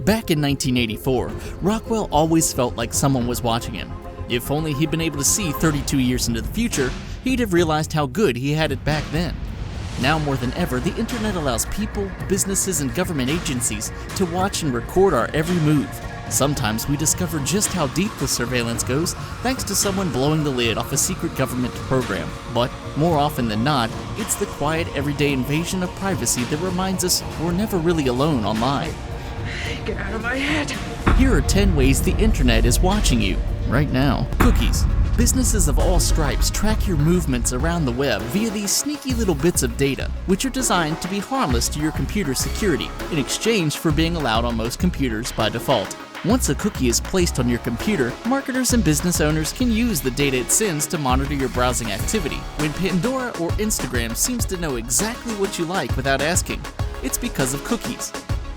Back in 1984, Rockwell always felt like someone was watching him. If only he'd been able to see 32 years into the future, he'd have realized how good he had it back then. Now more than ever, the internet allows people, businesses, and government agencies to watch and record our every move. Sometimes we discover just how deep the surveillance goes thanks to someone blowing the lid off a secret government program. But more often than not, it's the quiet, everyday invasion of privacy that reminds us we're never really alone online. Get out of my head! Here are 10 ways the internet is watching you right now. Cookies. Businesses of all stripes track your movements around the web via these sneaky little bits of data, which are designed to be harmless to your computer security in exchange for being allowed on most computers by default. Once a cookie is placed on your computer, marketers and business owners can use the data it sends to monitor your browsing activity. When Pandora or Instagram seems to know exactly what you like without asking, it's because of cookies.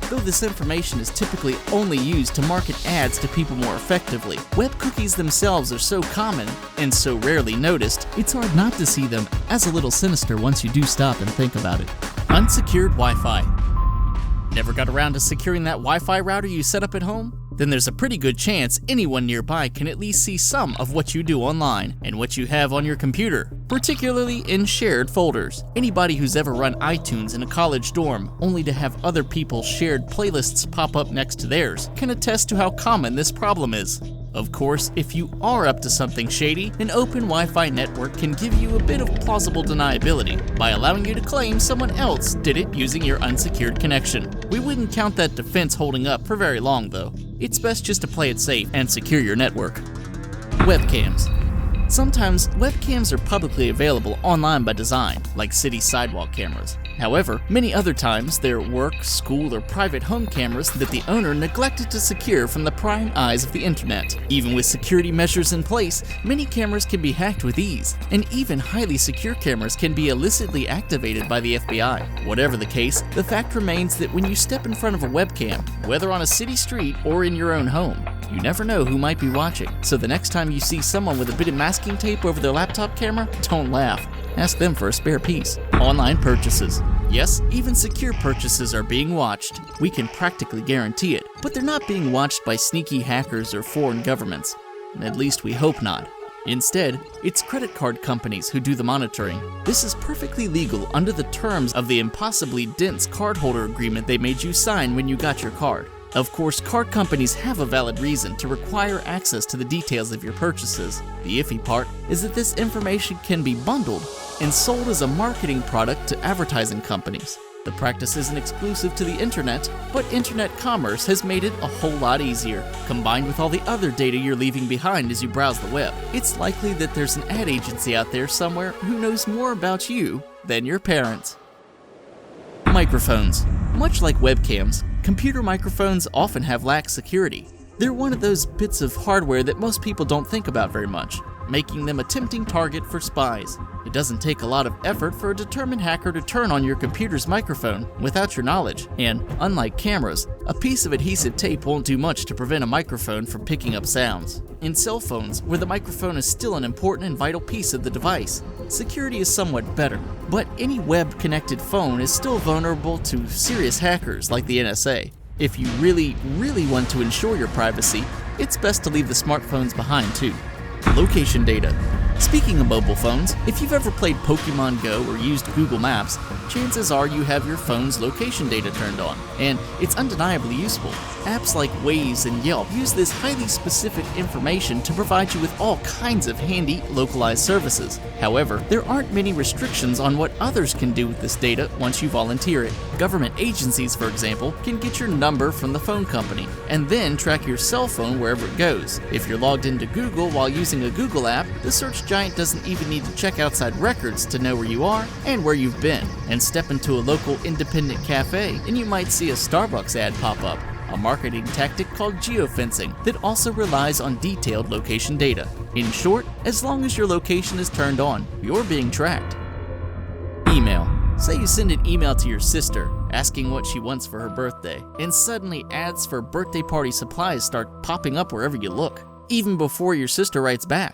Though this information is typically only used to market ads to people more effectively, web cookies themselves are so common and so rarely noticed, it's hard not to see them as a little sinister once you do stop and think about it. Unsecured Wi-Fi. Never got around to securing that Wi-Fi router you set up at home? Then there's a pretty good chance anyone nearby can at least see some of what you do online and what you have on your computer, particularly in shared folders. Anybody who's ever run iTunes in a college dorm only to have other people's shared playlists pop up next to theirs can attest to how common this problem is. Of course, if you are up to something shady, an open Wi-Fi network can give you a bit of plausible deniability by allowing you to claim someone else did it using your unsecured connection. We wouldn't count that defense holding up for very long though. It's best just to play it safe and secure your network. Webcams. Sometimes webcams are publicly available online by design, like city sidewalk cameras. However, many other times they're work, school, or private home cameras that the owner neglected to secure from the prying eyes of the internet. Even with security measures in place, many cameras can be hacked with ease, and even highly secure cameras can be illicitly activated by the FBI. Whatever the case, the fact remains that when you step in front of a webcam, whether on a city street or in your own home, you never know who might be watching. So the next time you see someone with a bit of masking tape over their laptop camera, don't laugh. Ask them for a spare piece. Online purchases. Yes, even secure purchases are being watched. We can practically guarantee it, but they're not being watched by sneaky hackers or foreign governments. At least we hope not. Instead, it's credit card companies who do the monitoring. This is perfectly legal under the terms of the impossibly dense cardholder agreement they made you sign when you got your card. Of course, card companies have a valid reason to require access to the details of your purchases. The iffy part is that this information can be bundled and sold as a marketing product to advertising companies. The practice isn't exclusive to the internet, but internet commerce has made it a whole lot easier. Combined with all the other data you're leaving behind as you browse the web, it's likely that there's an ad agency out there somewhere who knows more about you than your parents. Microphones. Much like webcams, computer microphones often have lax security. They're one of those bits of hardware that most people don't think about very much, making them a tempting target for spies. It doesn't take a lot of effort for a determined hacker to turn on your computer's microphone without your knowledge, and unlike cameras, a piece of adhesive tape won't do much to prevent a microphone from picking up sounds. In cell phones, where the microphone is still an important and vital piece of the device, security is somewhat better, but any web-connected phone is still vulnerable to serious hackers like the NSA. If you really want to ensure your privacy, it's best to leave the smartphones behind too. Location data. Speaking of mobile phones, if you've ever played Pokemon Go or used Google Maps, chances are you have your phone's location data turned on, and it's undeniably useful. Apps like Waze and Yelp use this highly specific information to provide you with all kinds of handy, localized services. However, there aren't many restrictions on what others can do with this data once you volunteer it. Government agencies, for example, can get your number from the phone company, and then track your cell phone wherever it goes. If you're logged into Google while using a Google app, the search giant doesn't even need to check outside records to know where you are and where you've been. And step into a local independent cafe, and you might see a Starbucks ad pop up, a marketing tactic called geofencing that also relies on detailed location data. In short, as long as your location is turned on, you're being tracked. Email. Say you send an email to your sister asking what she wants for her birthday, and suddenly ads for birthday party supplies start popping up wherever you look, even before your sister writes back.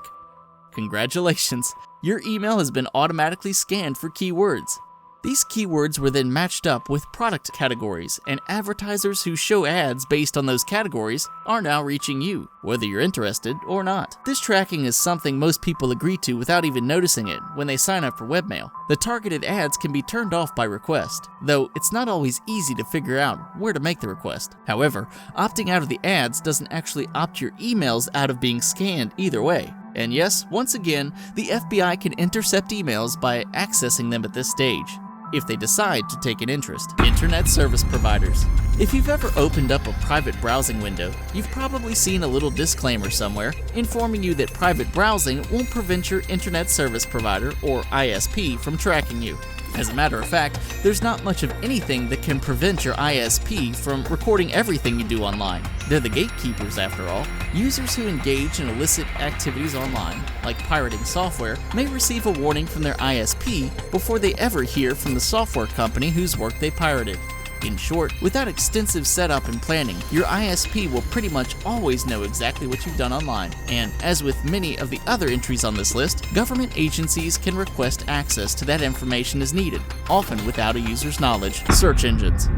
Congratulations, your email has been automatically scanned for keywords. These keywords were then matched up with product categories, and advertisers who show ads based on those categories are now reaching you, whether you're interested or not. This tracking is something most people agree to without even noticing it when they sign up for webmail. The targeted ads can be turned off by request, though it's not always easy to figure out where to make the request. However, opting out of the ads doesn't actually opt your emails out of being scanned either way. And yes, once again, the FBI can intercept emails by accessing them at this stage, if they decide to take an interest. Internet service providers. If you've ever opened up a private browsing window, you've probably seen a little disclaimer somewhere informing you that private browsing won't prevent your internet service provider, or ISP, from tracking you. As a matter of fact, there's not much of anything that can prevent your ISP from recording everything you do online. They're the gatekeepers, after all. Users who engage in illicit activities online, like pirating software, may receive a warning from their ISP before they ever hear from the software company whose work they pirated. In short, without extensive setup and planning, your ISP will pretty much always know exactly what you've done online. And as with many of the other entries on this list, government agencies can request access to that information as needed, often without a user's knowledge. Search engines.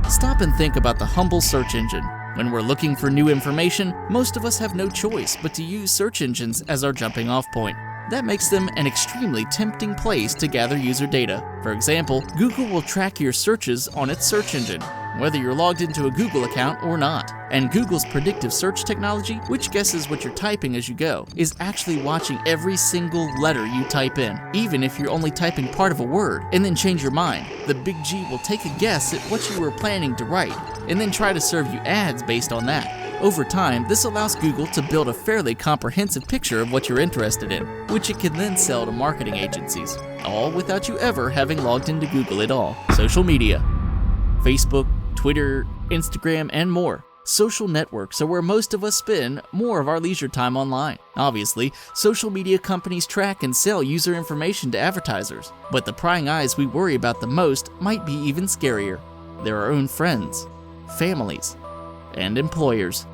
Stop and think about the humble search engine. When we're looking for new information, most of us have no choice but to use search engines as our jumping off point. That makes them an extremely tempting place to gather user data. For example, Google will track your searches on its search engine, whether you're logged into a Google account or not. And Google's predictive search technology, which guesses what you're typing as you go, is actually watching every single letter you type in, even if you're only typing part of a word, and then change your mind. The Big G will take a guess at what you were planning to write, and then try to serve you ads based on that. Over time, this allows Google to build a fairly comprehensive picture of what you're interested in, which it can then sell to marketing agencies, all without you ever having logged into Google at all. Social media. Facebook, Twitter, Instagram, and more. Social networks are where most of us spend more of our leisure time online. Obviously, social media companies track and sell user information to advertisers, but the prying eyes we worry about the most might be even scarier. They're our own friends, families, and employers.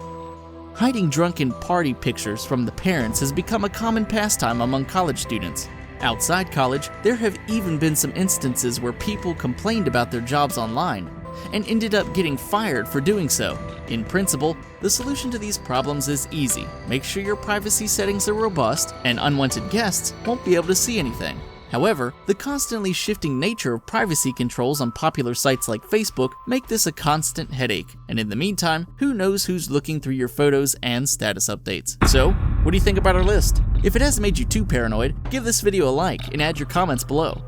Hiding drunken party pictures from the parents has become a common pastime among college students. Outside college, there have even been some instances where people complained about their jobs online and ended up getting fired for doing so. In principle, the solution to these problems is easy. Make sure your privacy settings are robust and unwanted guests won't be able to see anything. However, the constantly shifting nature of privacy controls on popular sites like Facebook make this a constant headache, and in the meantime, who knows who's looking through your photos and status updates. So, what do you think about our list? If it hasn't made you too paranoid, give this video a like and add your comments below.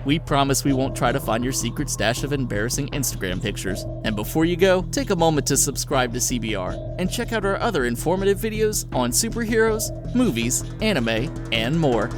We promise we won't try to find your secret stash of embarrassing Instagram pictures. And before you go, take a moment to subscribe to CBR and check out our other informative videos on superheroes, movies, anime, and more.